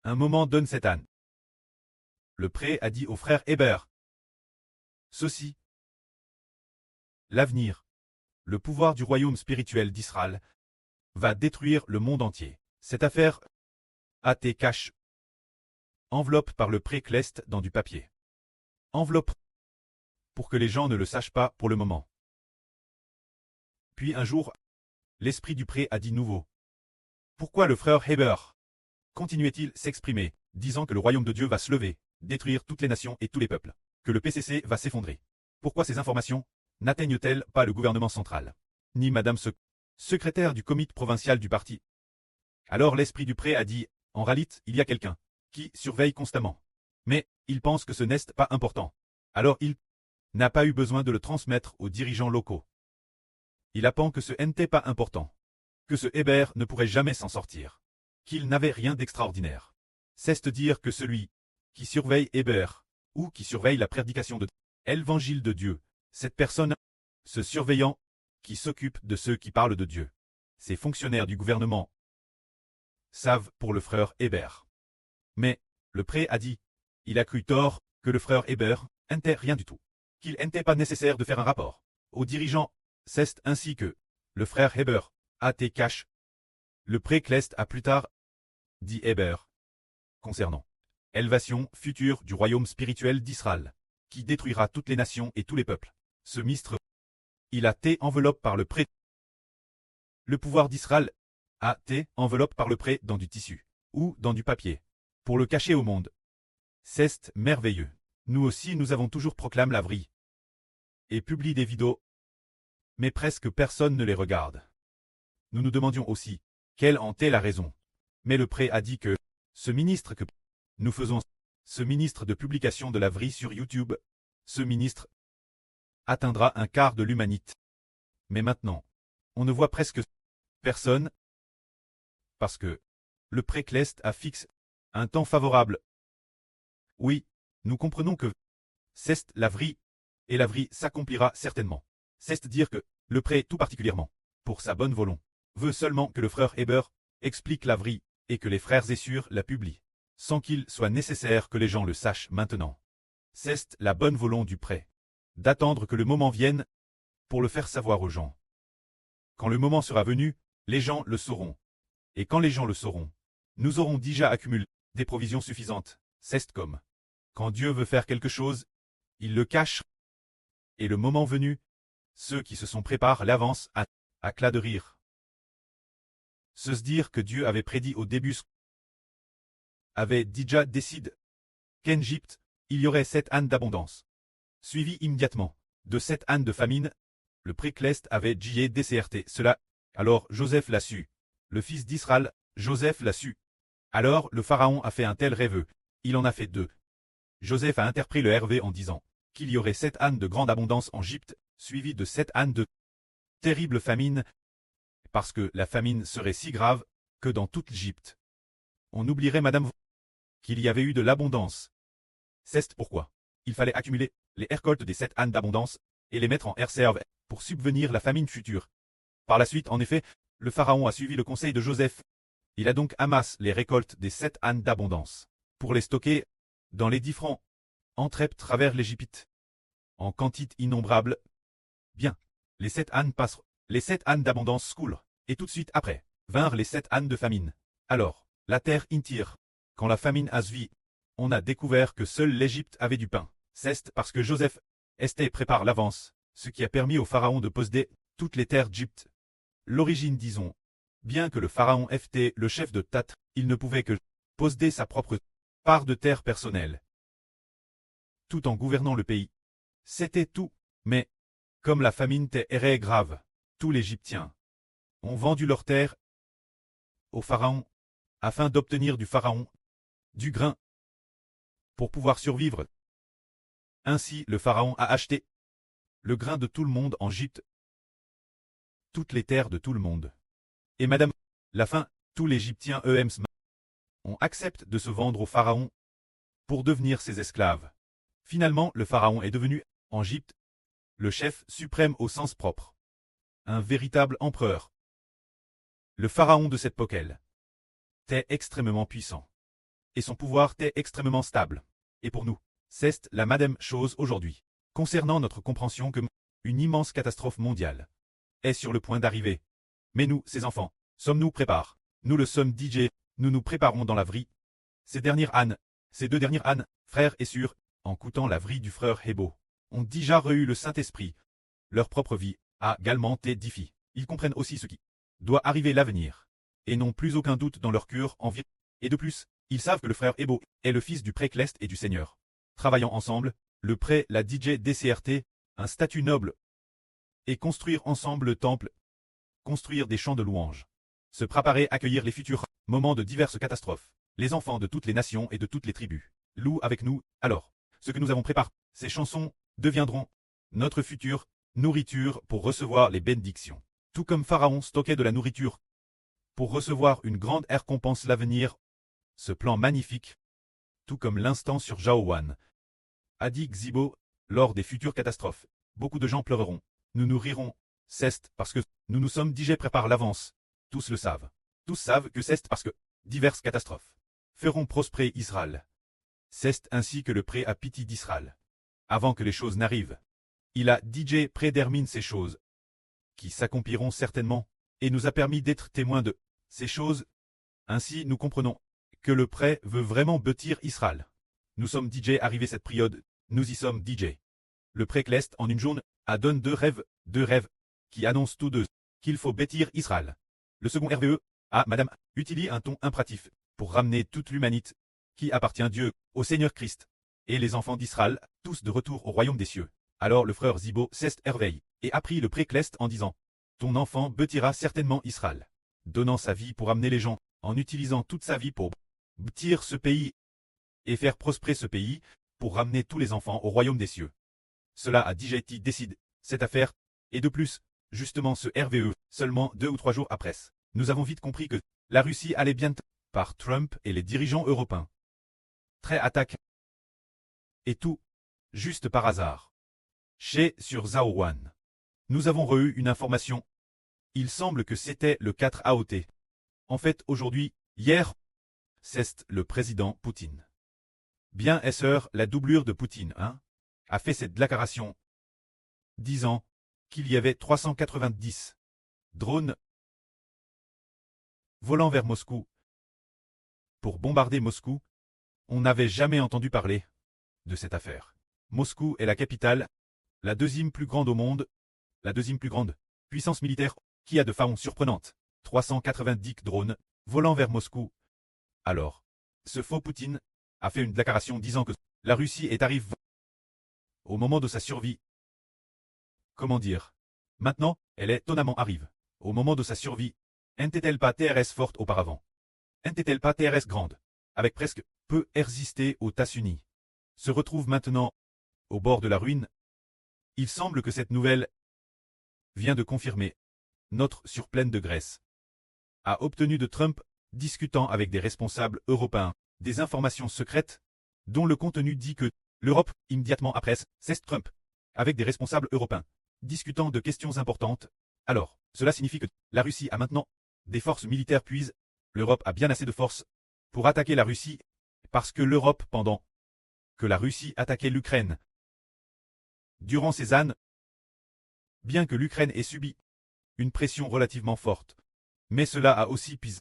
Un moment donne cette âne. Le pré a dit au frère Héber. Ceci. L'avenir. Le pouvoir du royaume spirituel d'Israël va détruire le monde entier. Cette affaire a été cache. Enveloppe par le pré Cleste dans du papier. Enveloppe pour que les gens ne le sachent pas pour le moment. Puis un jour, l'esprit du pré a dit nouveau. Pourquoi le frère Héber continuait-il s'exprimer, disant que le royaume de Dieu va se lever, détruire toutes les nations et tous les peuples, que le PCC va s'effondrer? Pourquoi ces informations n'atteignent-elles pas le gouvernement central, ni Madame secrétaire du comité provincial du parti? Alors l'esprit du pré a dit, en réalité, il y a quelqu'un qui surveille constamment. Mais il pense que ce n'est pas important. Alors il n'a pas eu besoin de le transmettre aux dirigeants locaux. Il apprend que ce n'était pas important, que ce Héber ne pourrait jamais s'en sortir, qu'il n'avait rien d'extraordinaire. C'est dire que celui qui surveille Héber, ou qui surveille la prédication de l'évangile de Dieu, cette personne, ce surveillant, qui s'occupe de ceux qui parlent de Dieu, ces fonctionnaires du gouvernement, savent pour le frère Héber. Mais, le pré a dit, il a cru tort, que le frère Héber n'était rien du tout, qu'il n'était pas nécessaire de faire un rapport aux dirigeants. C'est ainsi que le frère Héber a été cache. Le pré Cleste a plus tard dit Héber concernant l'élévation future du royaume spirituel d'Israël, qui détruira toutes les nations et tous les peuples. Ce ministre, il a été enveloppé par le pré. Le pouvoir d'Israël a été enveloppé par le pré dans du tissu ou dans du papier pour le cacher au monde. C'est merveilleux. Nous aussi nous avons toujours proclamé la vraie et publié des vidéos, mais presque personne ne les regarde. Nous nous demandions aussi quelle en était la raison. Mais le pré a dit que ce ministre que nous faisons, ce ministre de publication de la vraie sur YouTube, ce ministre atteindra un quart de l'humanité. Mais maintenant, on ne voit presque personne parce que le pré Cleste a fixé un temps favorable. Oui, nous comprenons que c'est la vraie, et la vraie s'accomplira certainement. C'est dire que le pré tout particulièrement, pour sa bonne volonté, veut seulement que le frère Héber explique la vraie et que les frères et sœurs la publient, sans qu'il soit nécessaire que les gens le sachent maintenant. C'est la bonne volonté du pré, d'attendre que le moment vienne pour le faire savoir aux gens. Quand le moment sera venu, les gens le sauront. Et quand les gens le sauront, nous aurons déjà accumulé des provisions suffisantes. C'est comme quand Dieu veut faire quelque chose, il le cache. Et le moment venu, ceux qui se sont préparés l'avance à cla de rire. Se dire que Dieu avait prédit au début avait déjà décidé qu'en Égypte, il y aurait 7 ânes d'abondance. Suivi immédiatement de 7 ânes de famine, le pré Cleste avait DCRT cela. Alors Joseph l'a su. Le fils d'Israël, Joseph l'a su. Alors le pharaon a fait un tel rêve. Il en a fait 2. Joseph a interprété le RV en disant qu'il y aurait 7 ânes de grande abondance en Égypte, suivi de 7 ânes de terrible famine, parce que la famine serait si grave que dans toute l'Égypte, on oublierait madame qu'il y avait eu de l'abondance. C'est pourquoi il fallait accumuler les récoltes des 7 ânes d'abondance et les mettre en réserve pour subvenir la famine future. Par la suite, en effet, le pharaon a suivi le conseil de Joseph. Il a donc amassé les récoltes des 7 ânes d'abondance pour les stocker dans les différents entrepôts travers l'Égypte en quantité innombrable. Bien, les 7 ânes passent, les 7 ânes d'abondance coulent, et tout de suite après, vinrent les 7 ânes de famine. Alors, la terre intire. Quand la famine a suivi, on a découvert que seule l'Égypte avait du pain. C'est parce que Joseph était prépare l'avance, ce qui a permis au pharaon de posséder toutes les terres d'Égypte. L'origine disons, bien que le pharaon FT, le chef de Tat, il ne pouvait que posséder sa propre part de terre personnelle, tout en gouvernant le pays. C'était tout, mais, comme la famine était grave, tous les Égyptiens ont vendu leurs terres au pharaon, afin d'obtenir du pharaon du grain pour pouvoir survivre. Ainsi le pharaon a acheté le grain de tout le monde en Égypte, toutes les terres de tout le monde. Et madame, la fin, tous les Égyptiens ont accepté de se vendre au pharaon pour devenir ses esclaves. Finalement, le pharaon est devenu, en Égypte, le chef suprême au sens propre. Un véritable empereur. Le pharaon de cette époque était extrêmement puissant. et son pouvoir est extrêmement stable. Et pour nous, c'est la même chose aujourd'hui. Concernant notre compréhension que une immense catastrophe mondiale est sur le point d'arriver. Mais nous, ces enfants, sommes-nous préparés? Nous le sommes DJ, nous nous préparons dans la vie. Ces deux dernières ânes, frères et sœurs, en coûtant la vie du frère Hébo, ont déjà reçu le Saint-Esprit. Leur propre vie a également été édifiée. Ils comprennent aussi ce qui doit arriver l'avenir, et n'ont plus aucun doute dans leur cœur en vie. Et de plus, ils savent que le frère Hébo est le fils du prêtre Cleste et du Seigneur. Travaillant ensemble, le prêtre, la DJ DCRT, un statut noble, et construire ensemble le temple, construire des chants de louanges, se préparer à accueillir les futurs moments de diverses catastrophes. Les enfants de toutes les nations et de toutes les tribus louent avec nous. Alors, ce que nous avons préparé, ces chansons, deviendront notre future nourriture pour recevoir les bénédictions. Tout comme Pharaon stockait de la nourriture pour recevoir une grande récompense l'avenir, ce plan magnifique, tout comme l'instant sur Jaowan, a dit Xibo, lors des futures catastrophes. Beaucoup de gens pleureront. Nous nous rirons. C'est parce que nous nous sommes déjà préparés l'avance. Tous le savent. Tous savent que c'est parce que diverses catastrophes feront prospérer Israël. C'est ainsi que le pré a pitié d'Israël. Avant que les choses n'arrivent, il a DJ prédétermine ces choses, qui s'accompliront certainement, et nous a permis d'être témoins de ces choses. Ainsi nous comprenons que le pré veut vraiment bâtir Israël. Nous sommes DJ arrivés cette période, nous y sommes DJ. Le pré Cleste en une journée a donné deux rêves, qui annoncent tous deux qu'il faut bâtir Israël. Le second RVE a, Madame, utilise un ton impératif pour ramener toute l'humanité qui appartient à Dieu, au Seigneur Christ, et les enfants d'Israël, tous de retour au royaume des cieux. Alors le frère Zibo s'est réveillé et a pris le pré Cleste en disant: ton enfant bâtira certainement Israël, donnant sa vie pour amener les gens, en utilisant toute sa vie pour bâtir ce pays et faire prospérer ce pays, pour ramener tous les enfants au royaume des cieux. Cela a déjà été décidé, cette affaire, et de plus, justement ce RVE, seulement 2 ou 3 jours après, nous avons vite compris que la Russie allait bientôt, par Trump et les dirigeants européens, très attaque. Et tout, juste par hasard. Sur Zaowan, nous avons reçu une information. Il semble que c'était le 4 août. En fait, aujourd'hui, hier, c'est le président Poutine. Bien est-ce la doublure de Poutine, hein, a fait cette déclaration, disant qu'il y avait 390 drones volant vers Moscou pour bombarder Moscou. On n'avait jamais entendu parler de cette affaire. Moscou est la capitale, la deuxième plus grande au monde, la deuxième plus grande puissance militaire, qui a de façon surprenante 390 drones volant vers Moscou. Alors, ce faux Poutine a fait une déclaration disant que la Russie est arrivée au moment de sa survie. Comment dire? Maintenant, elle est étonnamment arrive. Au moment de sa survie, n'était-elle pas TRS forte auparavant? N'était-elle pas TRS grande, avec presque peu résisté aux États-Unis, se retrouve maintenant au bord de la ruine? Il semble que cette nouvelle vient de confirmer notre surplaine de Grèce a obtenu de Trump, discutant avec des responsables européens, des informations secrètes, dont le contenu dit que l'Europe, immédiatement après, cesse Trump, avec des responsables européens, discutant de questions importantes. Alors, cela signifie que la Russie a maintenant des forces militaires, puis l'Europe a bien assez de forces pour attaquer la Russie, parce que l'Europe, pendant que la Russie attaquait l'Ukraine, durant ces années, bien que l'Ukraine ait subi une pression relativement forte, mais cela a aussi pisé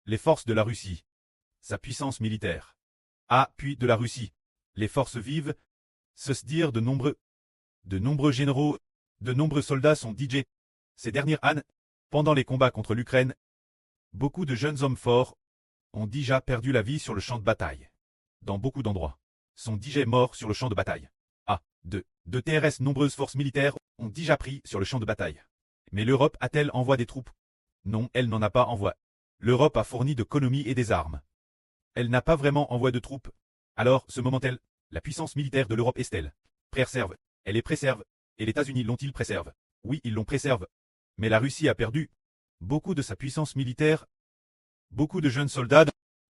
les forces de la Russie, sa puissance militaire, puis de la Russie, les forces vives, se dire de nombreux généraux, de nombreux soldats sont DJ. Ces dernières années, pendant les combats contre l'Ukraine, beaucoup de jeunes hommes forts ont déjà perdu la vie sur le champ de bataille. Dans beaucoup d'endroits, sont DJ morts sur le champ de bataille. De TRS, nombreuses forces militaires ont déjà pris sur le champ de bataille. Mais l'Europe a-t-elle envoyé des troupes? Non, elle n'en a pas envoyé. L'Europe a fourni de l'économie et des armes. Elle n'a pas vraiment envoyé de troupes. Alors, ce moment-elle, la puissance militaire de l'Europe est-elle préserve? Elle est préserve. Et les États-Unis l'ont-ils préserve? Oui, ils l'ont préserve. Mais la Russie a perdu beaucoup de sa puissance militaire. Beaucoup de jeunes soldats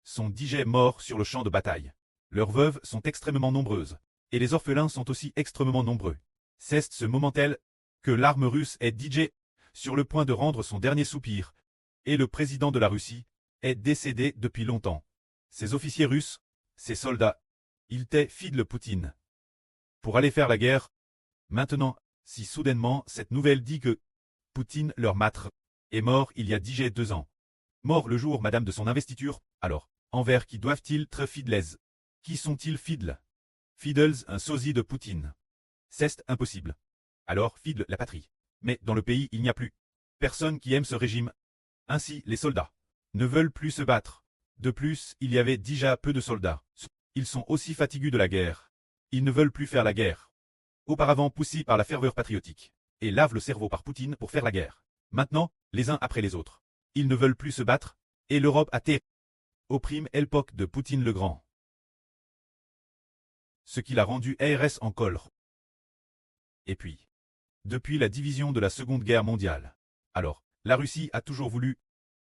sont DJ morts sur le champ de bataille. Leurs veuves sont extrêmement nombreuses. Et les orphelins sont aussi extrêmement nombreux. C'est ce moment-elle que l'arme russe est DJ, sur le point de rendre son dernier soupir, et le président de la Russie est décédé depuis longtemps. Ces officiers russes, ces soldats, ils étaient fidèles Poutine. Pour aller faire la guerre. Maintenant, si soudainement cette nouvelle dit que Poutine, leur maître, est mort il y a déjà 2 ans. Mort le jour madame de son investiture, alors, envers qui doivent-ils être fidèles? Qui sont-ils fidèles? Fidèles un sosie de Poutine. C'est impossible. Alors fidèle la patrie. Mais dans le pays il n'y a plus personne qui aime ce régime. Ainsi les soldats ne veulent plus se battre. De plus, il y avait déjà peu de soldats. Ils sont aussi fatigués de la guerre. Ils ne veulent plus faire la guerre. Auparavant poussés par la ferveur patriotique, et lavent le cerveau par Poutine pour faire la guerre. Maintenant, les uns après les autres. Ils ne veulent plus se battre, et l'Europe a été opprime l'époque de Poutine le Grand. Ce qui l'a rendu ARS en colère. Et puis, depuis la division de la Seconde Guerre mondiale, alors, la Russie a toujours voulu,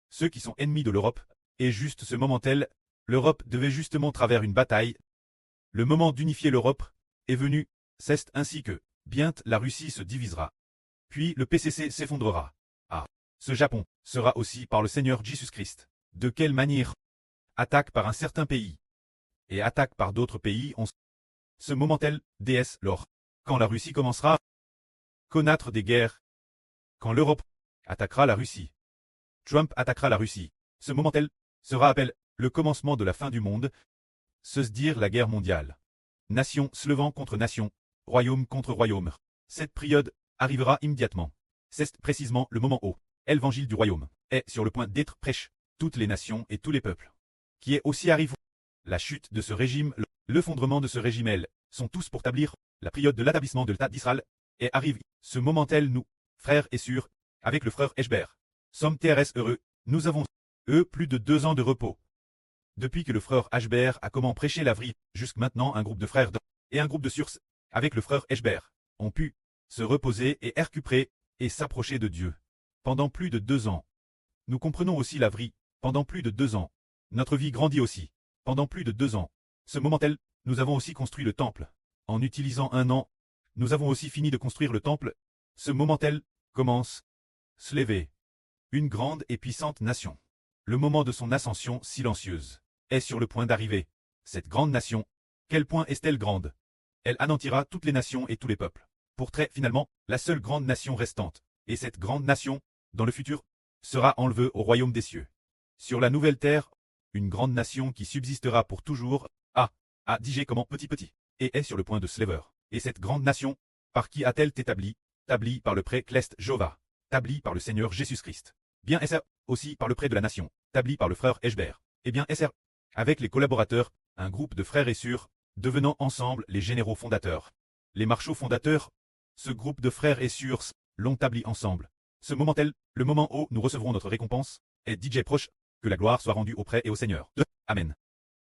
ceux qui sont ennemis de l'Europe, et juste ce moment tel, l'Europe devait justement travers une bataille. Le moment d'unifier l'Europe est venu, c'est ainsi que, bientôt la Russie se divisera. Puis le PCC s'effondrera. Ah, ce Japon sera aussi par le Seigneur Jésus-Christ. De quelle manière? Attaque par un certain pays. Et attaque par d'autres pays ce moment tel, DS, lors. Quand la Russie commencera connaître des guerres. Quand l'Europe attaquera la Russie. Trump attaquera la Russie. Ce moment tel sera appelé le commencement de la fin du monde. Se dire la guerre mondiale. Nation se levant contre nation, royaume contre royaume. Cette période arrivera immédiatement. C'est précisément le moment où l'évangile du royaume est sur le point d'être prêché. Toutes les nations et tous les peuples. Qui est aussi arrivé. La chute de ce régime, l'effondrement de ce régime, elles, sont tous pour établir la période de l'établissement de l'État d'Israël. Et arrive ce moment tel nous, frères et sœurs, avec le frère Eshber, sommes TRS heureux, nous avons, plus de 2 ans de repos. Depuis que le frère Eshber a commencé prêcher la vraie, jusqu'à maintenant un groupe de frères et un groupe de sœurs, avec le frère Eshber, ont pu se reposer et récupérer et s'approcher de Dieu. Pendant plus de 2 ans. Nous comprenons aussi la vraie, pendant plus de 2 ans. Notre vie grandit aussi. Pendant plus de 2 ans. Ce moment tel, nous avons aussi construit le temple. En utilisant 1 an, nous avons aussi fini de construire le temple. Ce moment tel commence. Se lever. Une grande et puissante nation. Le moment de son ascension silencieuse est sur le point d'arriver. Cette grande nation, quel point est-elle grande? Elle anéantira toutes les nations et tous les peuples. Pour très finalement, la seule grande nation restante. Et cette grande nation, dans le futur, sera enlevée au royaume des cieux. Sur la nouvelle terre, une grande nation qui subsistera pour toujours, digé comment petit, et est sur le point de se lever. Et cette grande nation, par qui a-t-elle établie? Établie par le pré Clest Jova, établie par le Seigneur Jésus-Christ. Bien SR, aussi par le pré de la nation, établie par le frère Eshber. Et bien SR, avec les collaborateurs, un groupe de frères et sœurs, devenant ensemble les généraux fondateurs. Les marshaux fondateurs, ce groupe de frères et sœurs, l'ont établi ensemble. Ce moment tel, le moment où nous recevrons notre récompense, est DJ proche, que la gloire soit rendue auprès et au Seigneur. Amen.